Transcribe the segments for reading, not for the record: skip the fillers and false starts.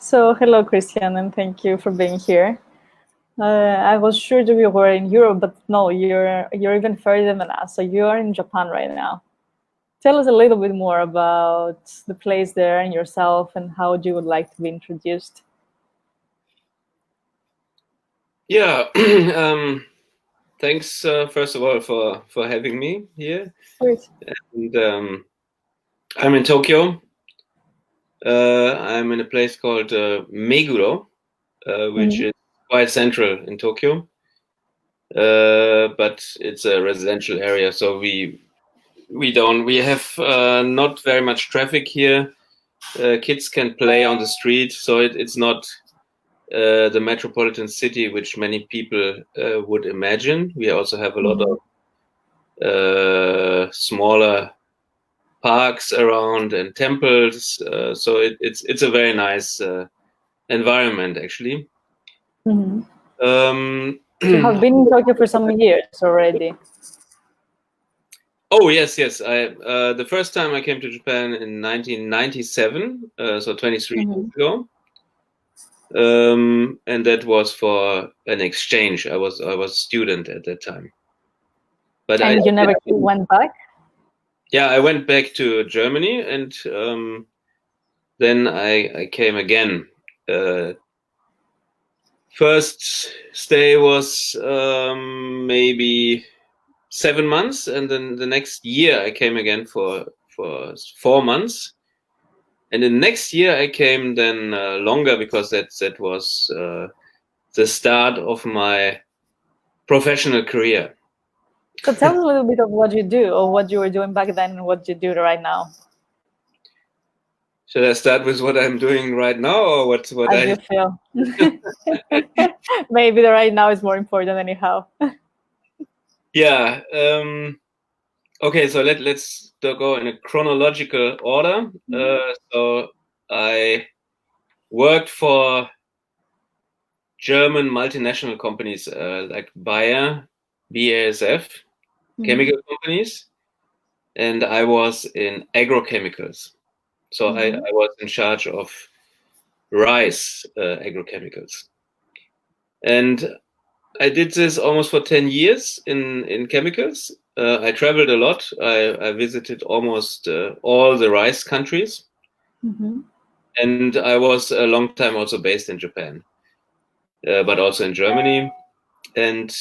So, hello, Christian, and thank you for being here. I was sure that we were in Europe, but no, you're even further than us. So you are in Japan right now. Tell us a little bit more about the place there and yourself, and how you would like to be introduced. Yeah, thanks first of all for having me here. Great. And I'm in Tokyo. I'm in a place called Meguro, which is quite central in Tokyo. But it's a residential area, so we have not very much traffic here. Kids can play on the street, so it's not the metropolitan city which many people would imagine. We also have a lot of smaller parks around and temples, so it's a very nice environment actually. You have been in Tokyo for some years already. Oh yes. I the first time I came to Japan in 1997, so 23 years ago, and that was for an exchange. I was a student at that time. But you never went back? Yeah, I went back to Germany, and then I came again. First stay was maybe 7 months, and then the next year I came again for 4 months, and the next year I came then longer, because that was the start of my professional career. So tell us a little bit of what you do, or what you were doing back then and what you do right now. Should I start with what I'm doing right now, or what As you feel? Maybe the right now is more important anyhow. Yeah. Okay, so let's go in a chronological order. So I worked for German multinational companies like Bayer, BASF, chemical companies, and I was in agrochemicals. So I was in charge of rice agrochemicals. And I did this almost for 10 years in chemicals. I traveled a lot. I visited almost all the rice countries. And I was a long time also based in Japan, but also in Germany. And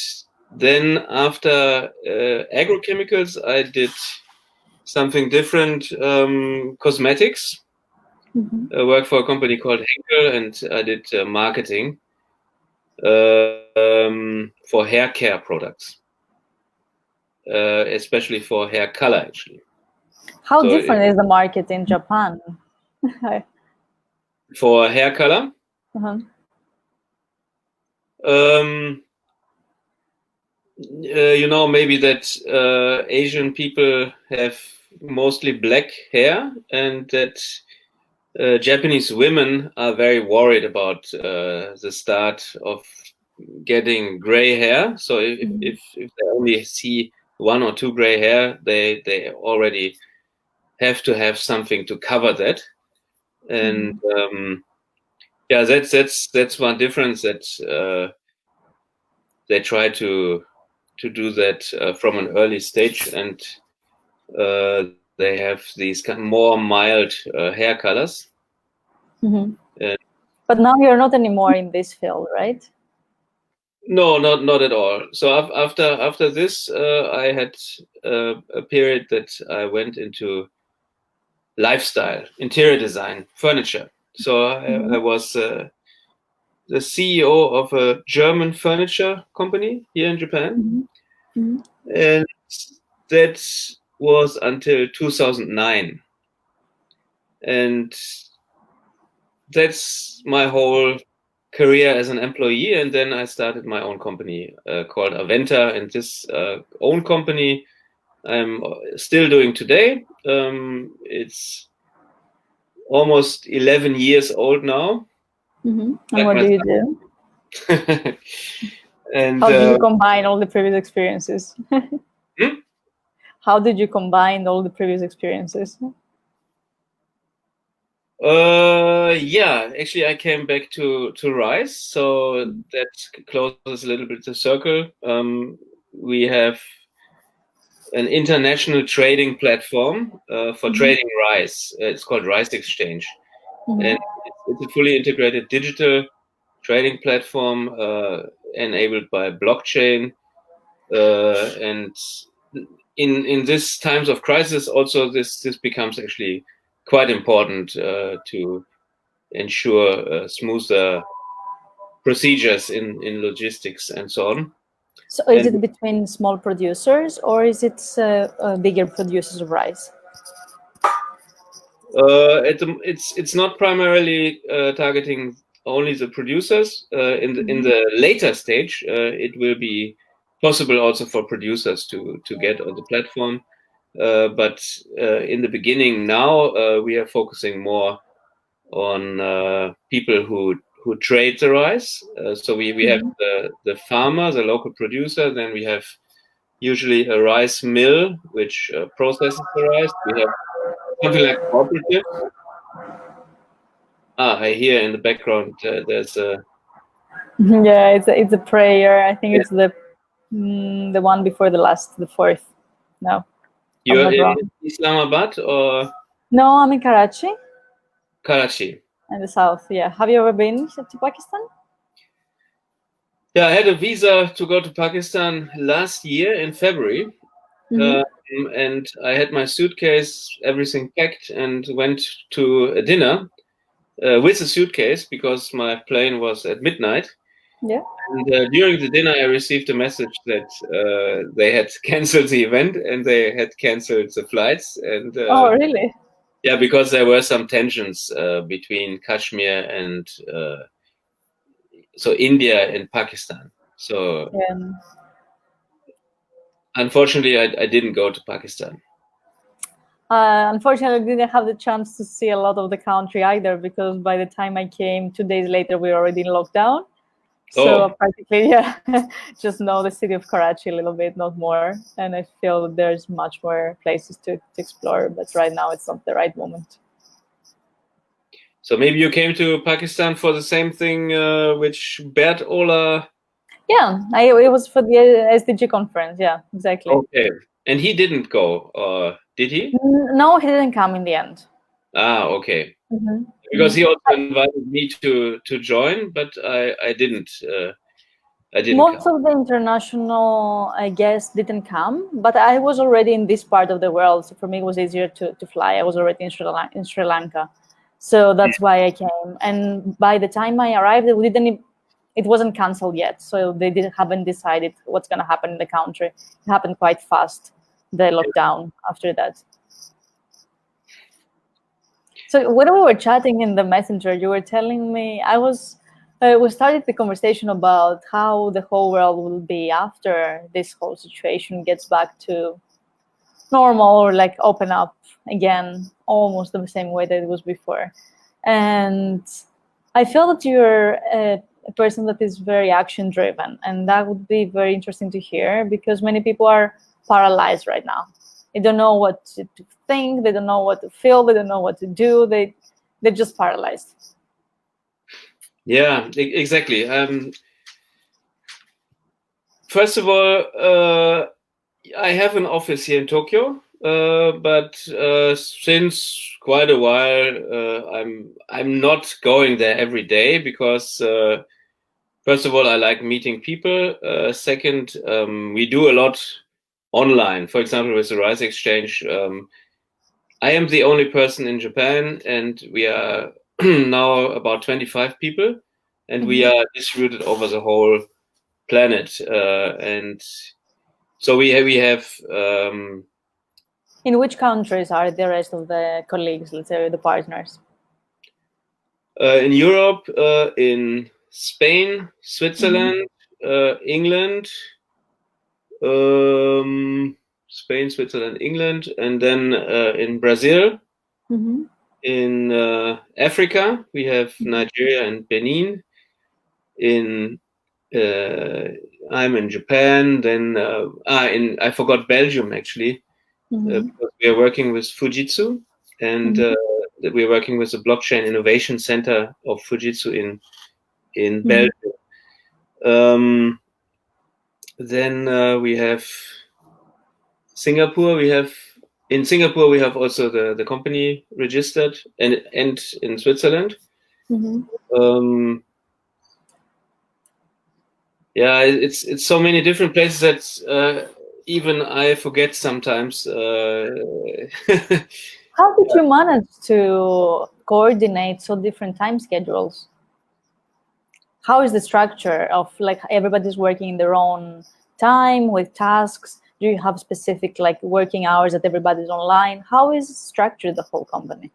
then after agrochemicals, I did something different, cosmetics. I worked for a company called Henkel, and I did marketing for hair care products, especially for hair color, actually. How different is the market in Japan? For hair color? Maybe that Asian people have mostly black hair, and that Japanese women are very worried about the start of getting gray hair. So if they only see 1 or 2 gray hair, they already have to have something to cover that. And yeah, that's one difference, that they try to do that from an early stage, and they have these kind of more mild hair colors. But now you're not anymore in this field, right? No, not at all. So after this, I had a period that I went into lifestyle, interior design, furniture. So I was the CEO of a German furniture company here in Japan, and that was until 2009, and that's my whole career as an employee. And then I started my own company called Aventa, and this own company I'm still doing today. It's almost 11 years old now. And what do you do? And how do you combine all the previous experiences? How did you combine all the previous experiences? Yeah, actually, I came back to rice, so that closes a little bit the circle. We have an international trading platform for trading rice. It's called Rice Exchange, and it's a fully integrated digital trading platform enabled by blockchain. And in this times of crisis, also this becomes actually quite important to ensure smoother procedures in logistics and so on. So is it between small producers or is it bigger producers of rice? It's not primarily targeting only the producers. In the later stage, it will be possible also for producers to get on the platform. But in the beginning now, we are focusing more on people who trade the rice. So we have the farmer, the local producer. Then we have usually a rice mill which processes the rice. We have something like cooperative. I hear in the background there's a. Yeah, it's a prayer. I think it's the one before the last, the fourth. No, You're in Islamabad or? No, I'm in Karachi. Karachi. In the south, yeah. Have you ever been to Pakistan? Yeah, I had a visa to go to Pakistan last year in February. And I had my suitcase, everything packed, and went to a dinner with a suitcase because my plane was at midnight. Yeah. And during the dinner, I received a message that they had canceled the event and they had canceled the flights. And oh, really? Yeah, because there were some tensions between Kashmir and so India and Pakistan. So unfortunately, I didn't go to Pakistan. Unfortunately, I didn't have the chance to see a lot of the country either because by the time I came, 2 days later, we were already in lockdown. So practically, yeah, just know the city of Karachi a little bit, not more. And I feel there's much more places to explore, but right now it's not the right moment. So maybe you came to Pakistan for the same thing which Bert Ola. Yeah, it was for the SDG conference. Yeah, exactly. Okay, and he didn't go, or did he? No, he didn't come in the end. Okay. Because he also invited me to join, but I didn't. Most come. of the international guests didn't come, but I was already in this part of the world, so for me it was easier to fly. I was already in Sri Lanka, so that's why I came. And by the time I arrived, it wasn't canceled yet, so they haven't decided what's going to happen in the country. It happened quite fast, the lockdown after that. So when we were chatting in the messenger, you were telling me we started the conversation about how the whole world will be after this whole situation gets back to normal or like open up again, almost the same way that it was before. And I feel that you're a person that is very action driven, and that would be very interesting to hear because many people are paralyzed right now. They don't know what to think, they don't know what to feel, they don't know what to do, they're just paralyzed. Yeah, exactly. First of all, I have an office here in Tokyo, but since quite a while, I'm not going there every day because first of all, I like meeting people. Second, we do a lot online. For example, with the Rice Exchange, I am the only person in Japan, and we are now about 25 people, and we are distributed over the whole planet. And so we have. In which countries are the rest of the colleagues, let's say the partners? In Europe, in Spain, Switzerland, England, Spain, Switzerland, England, and then in Brazil. In Africa, we have Nigeria and Benin. I'm in Japan. Then I forgot Belgium actually, because we are working with Fujitsu, and we're working with the Blockchain Innovation Center of Fujitsu in Belgium. Then we have Singapore. In Singapore we have also the company registered, and in Switzerland. Yeah, it's so many different places that even I forget sometimes. How did you manage to coordinate so different time schedules? How is the structure of, like, everybody's working in their own time with tasks? Do you have specific, like, working hours that everybody's online? How is structured the whole company?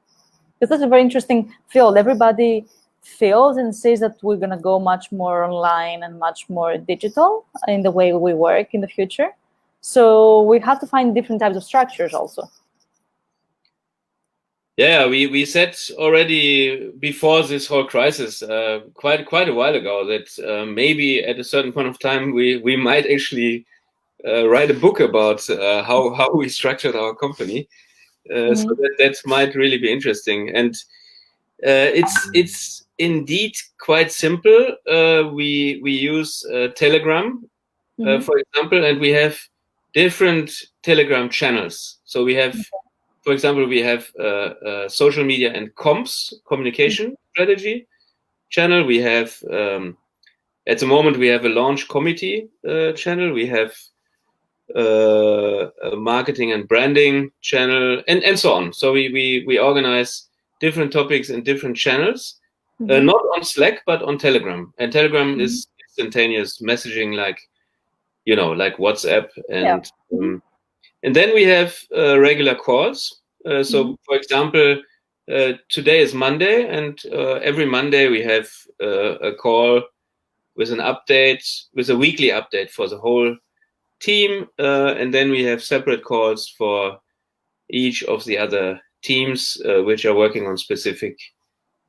Because that's a very interesting field. Everybody feels and says that we're going to go much more online and much more digital in the way we work in the future. So we have to find different types of structures also. Yeah, we said already before this whole crisis, quite a while ago, that maybe at a certain point of time we might actually write a book about how we structured our company. So that might really be interesting. And it's indeed quite simple. We use Telegram, for example, and we have different Telegram channels. So we have, for example, we have social media and communication strategy channel. We have, at the moment, we have a launch committee channel. We have a marketing and branding channel, and so on. So we organize different topics in different channels, not on Slack, but on Telegram. And Telegram is instantaneous messaging, like WhatsApp. And then we have regular calls. So, for example, today is Monday, and every Monday we have a call with an update, with a weekly update for the whole team. And then we have separate calls for each of the other teams which are working on specific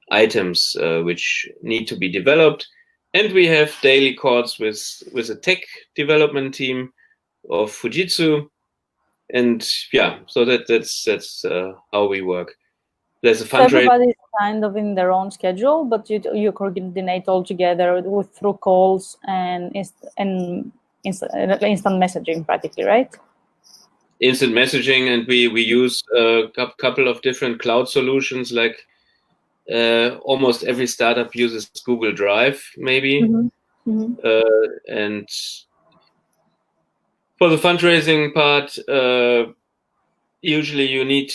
items which need to be developed. And we have daily calls with a tech development team of Fujitsu. And yeah, so that's how we work. There's a fundraiser. So everybody's kind of in their own schedule, but you coordinate all together through calls and instant messaging, practically, right? Instant messaging, and we use a couple of different cloud solutions. Like almost every startup uses Google Drive, maybe, and for the fundraising part, usually you need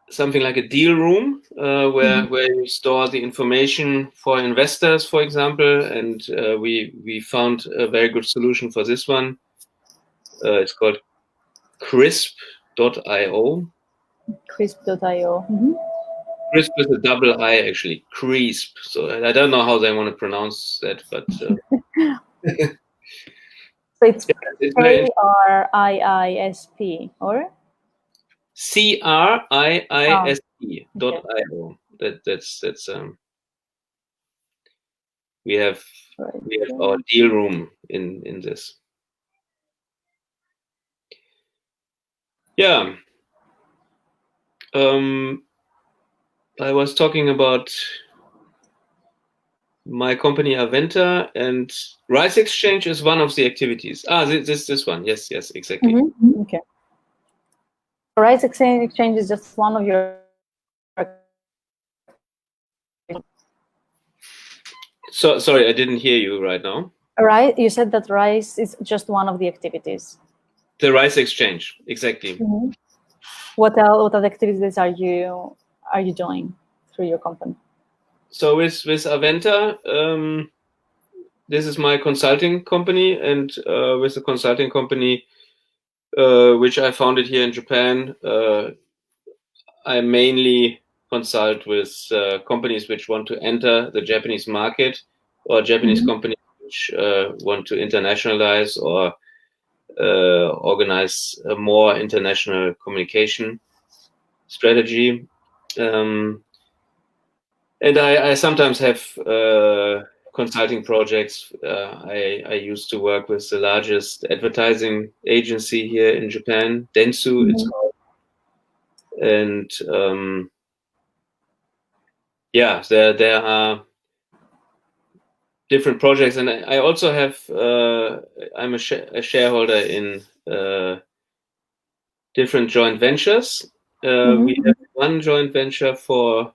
something like a deal room where you store the information for investors, for example. And we found a very good solution for this one. It's called Crisp.io. Crisp.io. Crisp with a double I, actually. Crisp. So I don't know how they want to pronounce that, but so it's KRIISP, or CRIISP.io. That's we have our deal room in this. Yeah. I was talking about my company Aventa, and Rice Exchange is one of the activities. This one. Yes, exactly. Okay. Rice Exchange is just one of your. So sorry, I didn't hear you right now. Right, you said that Rice is just one of the activities. The Rice Exchange, exactly. What other activities are you doing through your company? So with Aventa, this is my consulting company, and with the consulting company, which I founded here in Japan, I mainly consult with companies which want to enter the Japanese market, or Japanese companies which want to internationalize or organize a more international communication strategy. And I sometimes have consulting projects. I used to work with the largest advertising agency here in Japan, Dentsu, it's called. And yeah, there are different projects, and I also have I'm a shareholder in different joint ventures. We have one joint venture for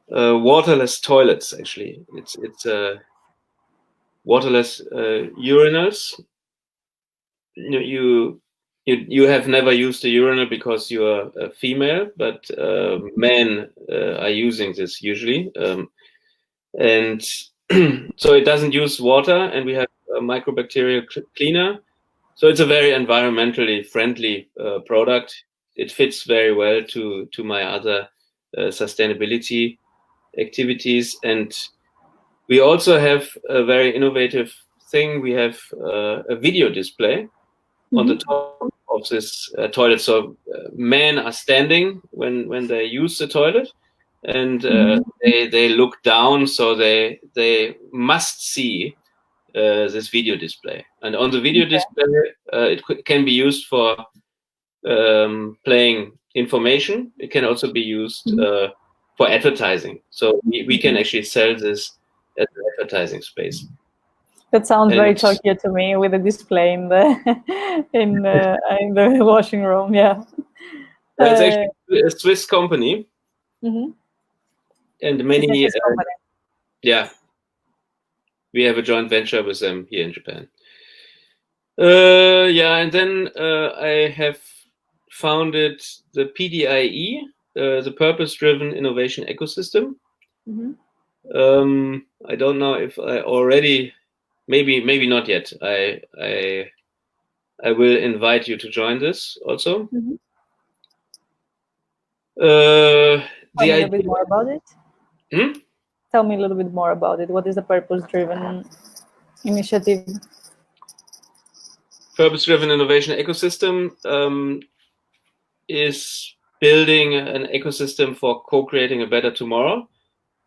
waterless toilets. Actually, it's waterless urinals. You have never used a urinal because you are a female, but men are using this usually, and so it doesn't use water, and we have a microbacterial cleaner. So it's a very environmentally friendly product. It fits very well to my other sustainability activities, and we also have a very innovative thing. We have a video display on the top of this toilet. So men are standing when they use the toilet, and they look down, so they must see this video display. And on the video display, it can be used for playing information. It can also be used for advertising. So we can actually sell this as an advertising space. That sounds very Tokyo to me, with a display in the in the washing room. Yeah, it's actually a Swiss company, and many yeah, we have a joint venture with them here in Japan. Yeah, and then I have founded the PDIE, the Purpose-Driven Innovation Ecosystem. I don't know if I already, maybe not yet. I will invite you to join this also. Tell me a little bit more about it. Tell me a little bit more about it. What is the purpose-driven initiative? Purpose-driven innovation ecosystem is building an ecosystem for co-creating a better tomorrow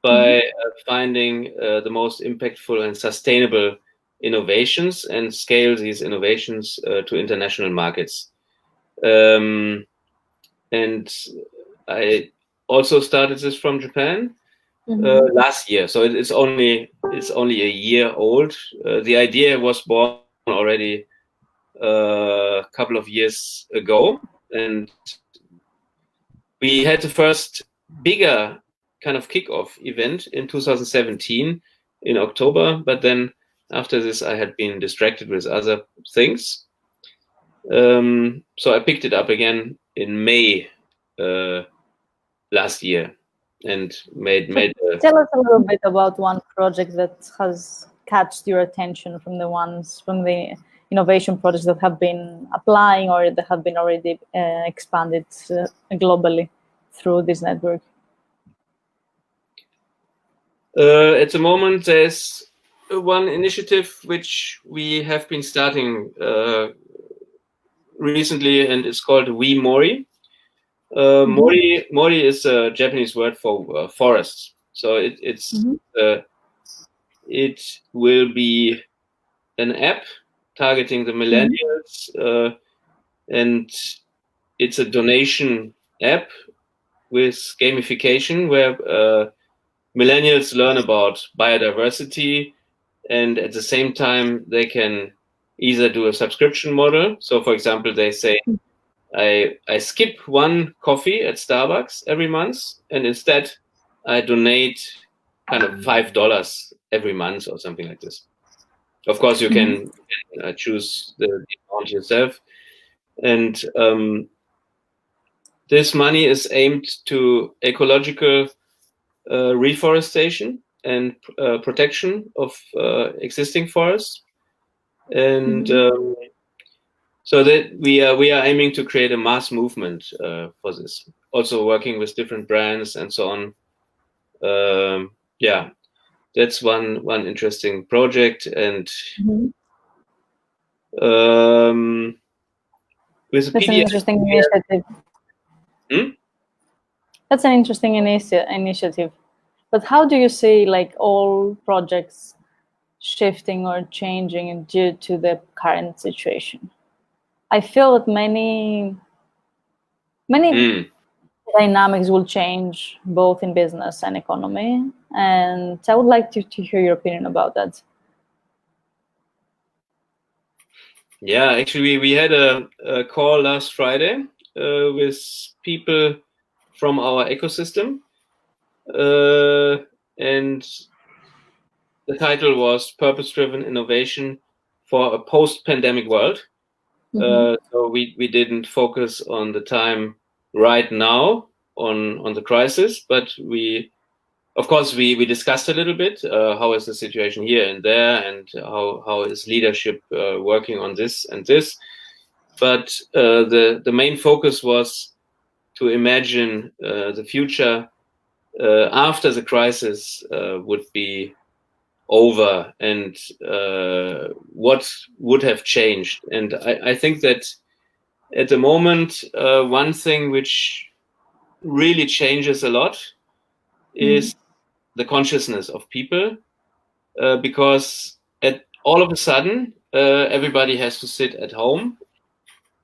by finding the most impactful and sustainable innovations and scale these innovations to international markets. And I also started this from Japan last year, so it's only a year old. The idea was born already a couple of years ago, and we had the first bigger kind of kickoff event in 2017 in October, but then after this I had been distracted with other things. So I picked it up again in May last year and made Tell us a little bit about one project that has catched your attention from the innovation projects that have been applying or that have been already expanded globally through this network. At the moment, there's one initiative which we have been starting recently, and it's called We Mauri. Mauri is a Japanese word for forests. So it will be an app targeting the millennials, and it's a donation app with gamification where millennials learn about biodiversity, and at the same time they can either do a subscription model. So for example, they say, I skip one coffee at Starbucks every month, and instead I donate kind of $5 every month or something like this. Of course, you can choose the amount yourself, and this money is aimed to ecological reforestation and protection of existing forests, and so that we are aiming to create a mass movement for this. Also working with different brands and so on. Yeah, that's one interesting project, and with that's an interesting initiative. That's an interesting initiative. But how do you see like all projects shifting or changing due to the current situation? I feel that many dynamics will change both in business and economy. And I would like to hear your opinion about that. Yeah, actually, we had a call last Friday with people from our ecosystem, and the title was Purpose-Driven Innovation for a Post-Pandemic World. So we didn't focus on the time right now on the crisis, but of course we discussed a little bit how is the situation here and there, and how is leadership working on this and this. But the main focus was to imagine the future after the crisis would be over, and what would have changed. And I think that at the moment, one thing which really changes a lot is the consciousness of people, because all of a sudden everybody has to sit at home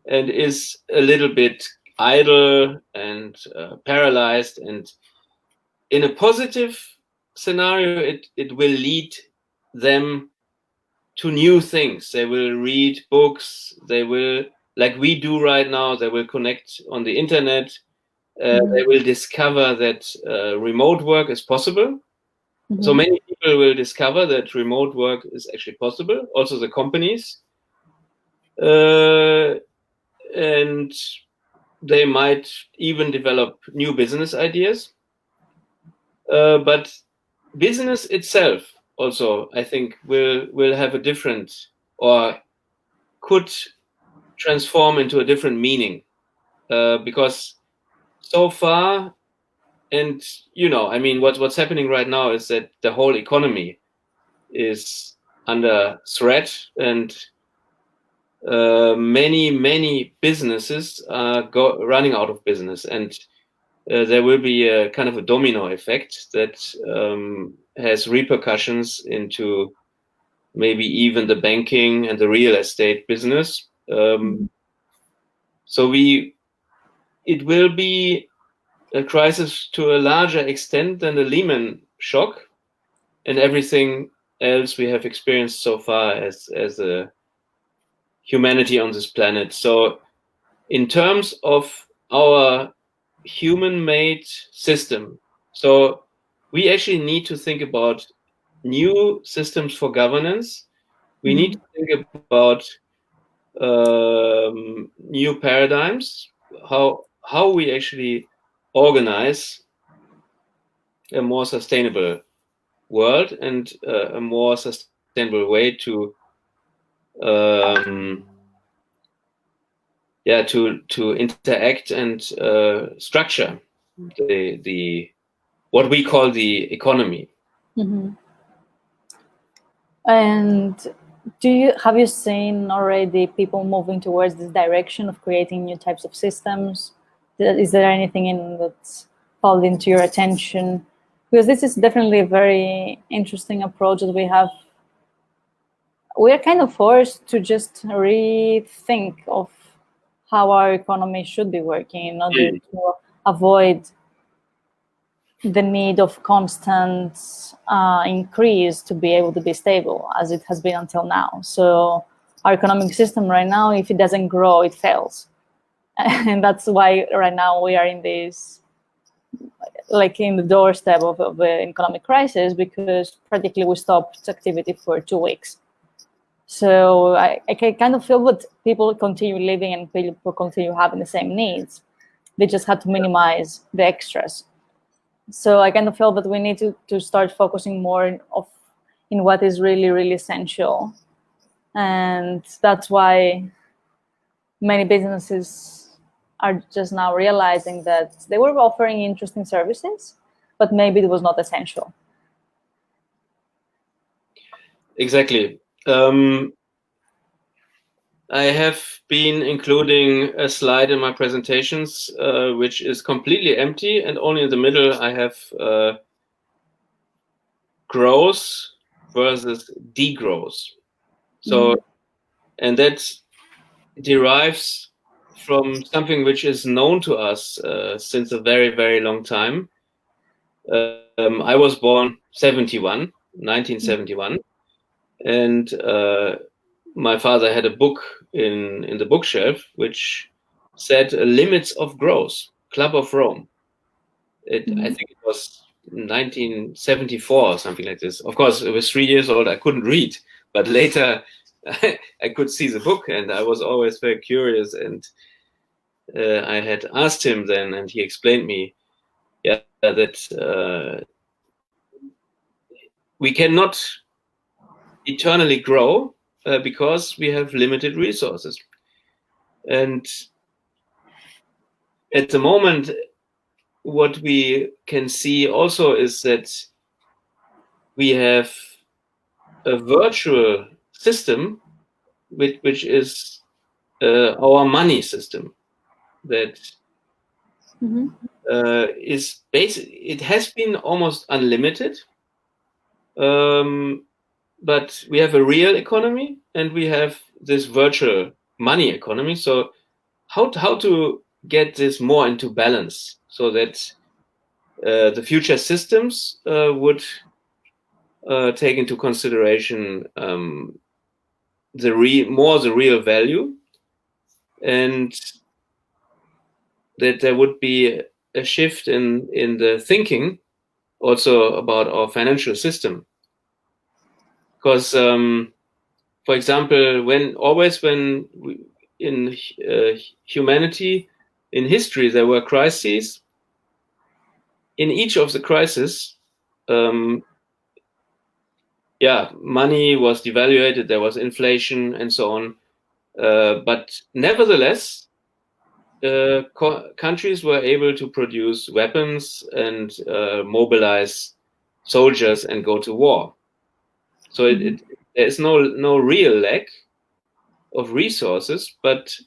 and is a little bit idle and paralyzed. And in a positive scenario, it will lead them to new things. They will read books. They will, like we do right now, they will connect on the internet. They will discover that remote work is possible. So many people will discover that remote work is actually possible. Also the companies. And they might even develop new business ideas. But business itself also, I think, will have a different, or could transform into a different meaning, because so far, and I mean, what's happening right now is that the whole economy is under threat, and many businesses are running out of business, and there will be a kind of a domino effect that has repercussions into maybe even the banking and the real estate business. So it will be a crisis to a larger extent than the Lehman shock and everything else we have experienced so far as a humanity on this planet. So in terms of our human-made system, so we actually need to think about new systems for governance. We need to think about new paradigms, how we actually organize a more sustainable world and a more sustainable way to interact and structure the what we call the economy. And have you seen already people moving towards this direction of creating new types of systems? Is there anything that's called into your attention? Because this is definitely a very interesting approach that we have. We are kind of forced to just rethink of how our economy should be working in order to avoid the need of constant increase to be able to be stable, as it has been until now. So our economic system right now, if it doesn't grow, it fails. And that's why right now we are in this, like in the doorstep of an economic crisis, because practically we stopped activity for 2 weeks. So I kind of feel that people continue living and people continue having the same needs. They just had to minimize the extras. So I kind of feel that we need to start focusing more in what is really, really essential. And that's why many businesses are just now realizing that they were offering interesting services, but maybe it was not essential. Exactly. I have been including a slide in my presentations, which is completely empty, and only in the middle I have growth versus degrowth. So, and that derives from something which is known to us since a very, very long time. I was born 1971, and my father had a book in the bookshelf which said Limits of Growth, Club of Rome. I think it was 1974 or something like this. Of course, I was 3 years old. I couldn't read, but later I could see the book, and I was always very curious. And I had asked him then, and he explained me, that we cannot eternally grow because we have limited resources. And at the moment, what we can see also is that we have a virtual system which is our money system that is it has been almost unlimited, but we have a real economy and we have this virtual money economy. So how to get this more into balance so that the future systems would take into consideration the real value, and that there would be a shift in the thinking also about our financial system. Because, for example, when in humanity, in history, there were crises. In each of the crises, money was devaluated, there was inflation and so on. But nevertheless, countries were able to produce weapons and mobilize soldiers and go to war. So there's no real lack of resources, but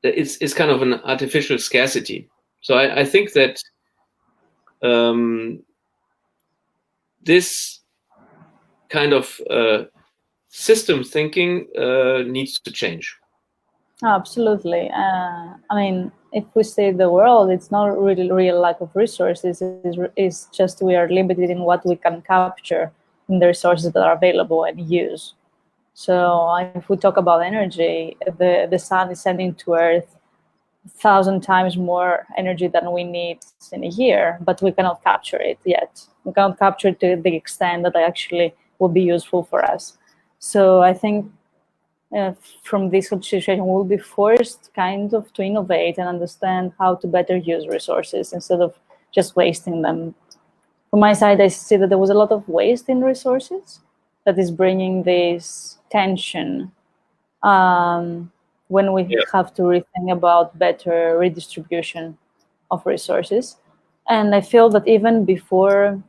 it's kind of an artificial scarcity. So I think that this kind of system thinking needs to change. Absolutely. I mean, if we say the world, it's not really real lack of resources. It's just we are limited in what we can capture in the resources that are available and use. So if we talk about energy, the sun is sending to Earth 1,000 times more energy than we need in a year, but we cannot capture it yet. We cannot capture it to the extent that actually will be useful for us. So I think from this situation, we'll be forced kind of to innovate and understand how to better use resources instead of just wasting them. From my side, I see that there was a lot of waste in resources that is bringing this tension when we have to rethink about better redistribution of resources. And I feel that even before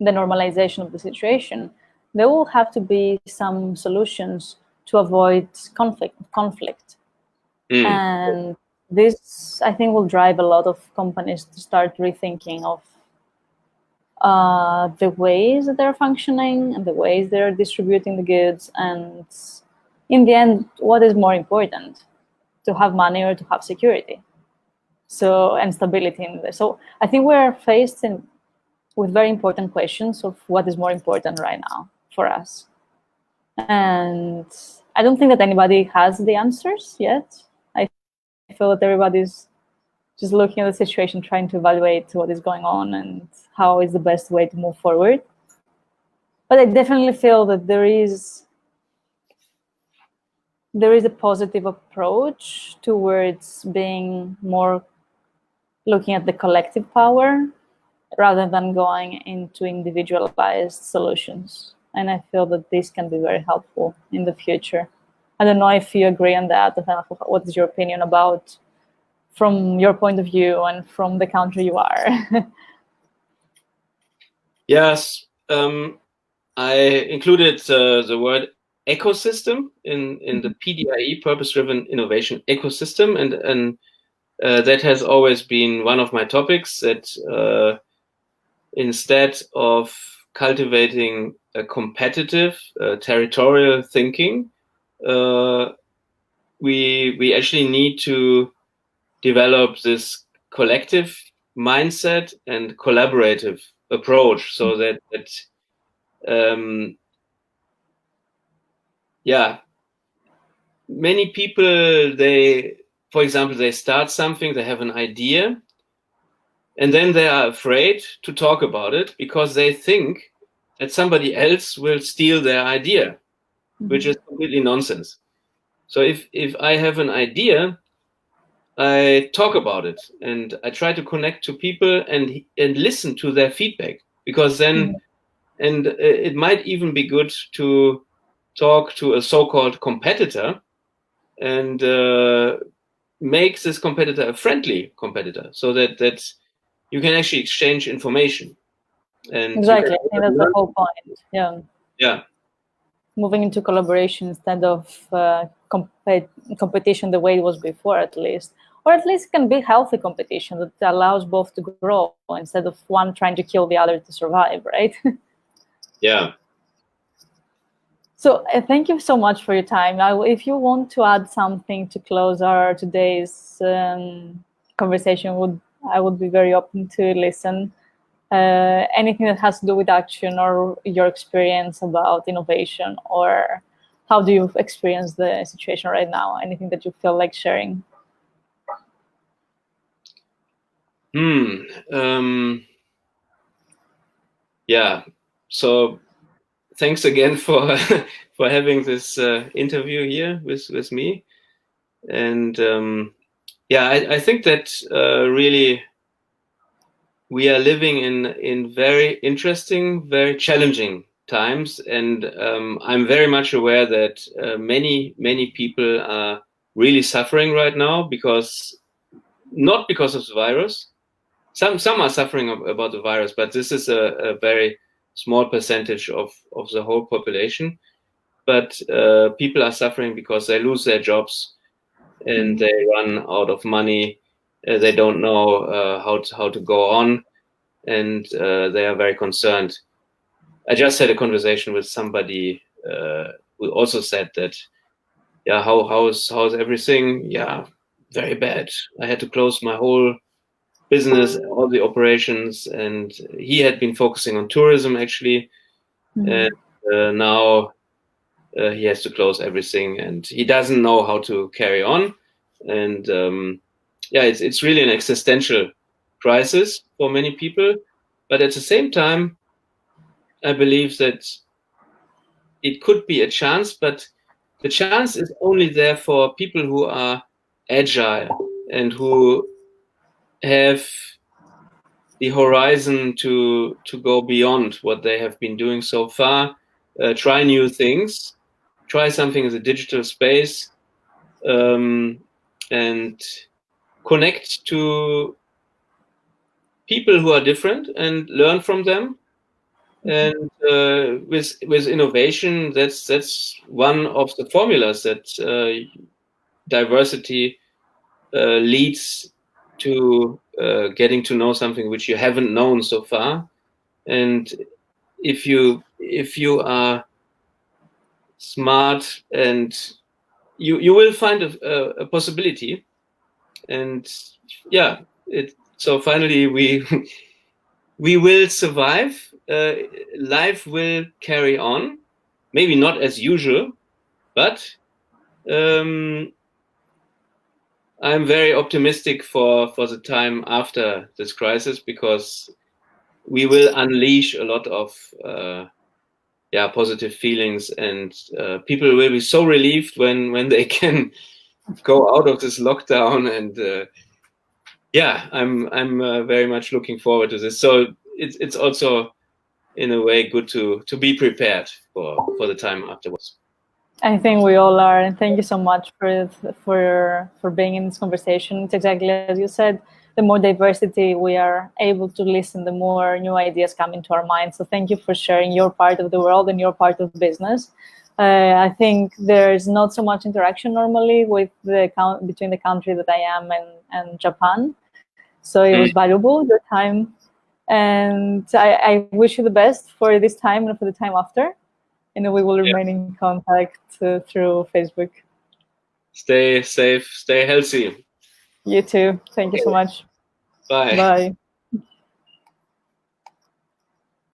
the normalization of the situation, there will have to be some solutions to avoid conflict. And this, I think, will drive a lot of companies to start rethinking of the ways that they're functioning and the ways they're distributing the goods. And in the end, what is more important, to have money or to have security? So, and stability in there. So I think we're faced with very important questions of what is more important right now for us. And I don't think that anybody has the answers yet. I feel that everybody's just looking at the situation, trying to evaluate what is going on and how is the best way to move forward. But I definitely feel that there is a positive approach towards being more looking at the collective power rather than going into individualized solutions. And I feel that this can be very helpful in the future. I don't know if you agree on that. What is your opinion about, from your point of view and from the country you are? Yes, I included the word ecosystem in the PDIE, Purpose-Driven Innovation Ecosystem, and that has always been one of my topics, that instead of cultivating a competitive territorial thinking, we actually need to develop this collective mindset and collaborative approach, so that many people, for example, they start something, they have an idea, and then they are afraid to talk about it because they think that somebody else will steal their idea, which is completely nonsense. So if I have an idea, I talk about it and I try to connect to people and listen to their feedback, because then, and it might even be good to talk to a so-called competitor and make this competitor a friendly competitor, so that you can actually exchange information. And exactly, I think that's the whole point. Yeah. Moving into collaboration instead of competition the way it was before, at least. Or at least it can be healthy competition that allows both to grow instead of one trying to kill the other to survive, right? Yeah. So thank you so much for your time. If you want to add something to close our today's conversation, I would be very open to listen. Anything that has to do with action or your experience about innovation, or how do you experience the situation right now? Anything that you feel like sharing? Yeah. So thanks again for for having this interview here with me. And yeah, I think that really we are living in very interesting, very challenging times, and I'm very much aware that many people are really suffering right now, because not because of the virus. Some are suffering about the virus, but this is a very small percentage of the whole population. But people are suffering because they lose their jobs and they run out of money. They don't know how to go on, and they are very concerned. I just had a conversation with somebody who also said that, yeah, how's everything? Yeah, very bad. I had to close my whole business, all the operations, and he had been focusing on tourism actually, and now he has to close everything, and he doesn't know how to carry on. And yeah, it's really an existential crisis for many people. But at the same time, I believe that it could be a chance, but the chance is only there for people who are agile and who have the horizon to go beyond what they have been doing so far, try new things, try something in the digital space, and connect to people who are different and learn from them. And with innovation, that's one of the formulas that diversity leads to getting to know something which you haven't known so far. And if you are smart, and you will find a possibility. And yeah, so finally we will survive. Life will carry on, maybe not as usual, but I'm very optimistic for the time after this crisis, because we will unleash a lot of positive feelings, and people will be so relieved when they can go out of this lockdown. And yeah, I'm very much looking forward to this. So it's also in a way good to be prepared for the time afterwards. I think we all are, and thank you so much for being in this conversation. It's exactly as you said. The more diversity we are able to listen, the more new ideas come into our minds. So thank you for sharing your part of the world and your part of business. I think there's not so much interaction normally with between the country that I am and Japan. So it was valuable, your time. And I wish you the best for this time and for the time after. and we will remain in contact through Facebook. Stay safe, stay healthy. You too. Thank you so much. Bye. Bye.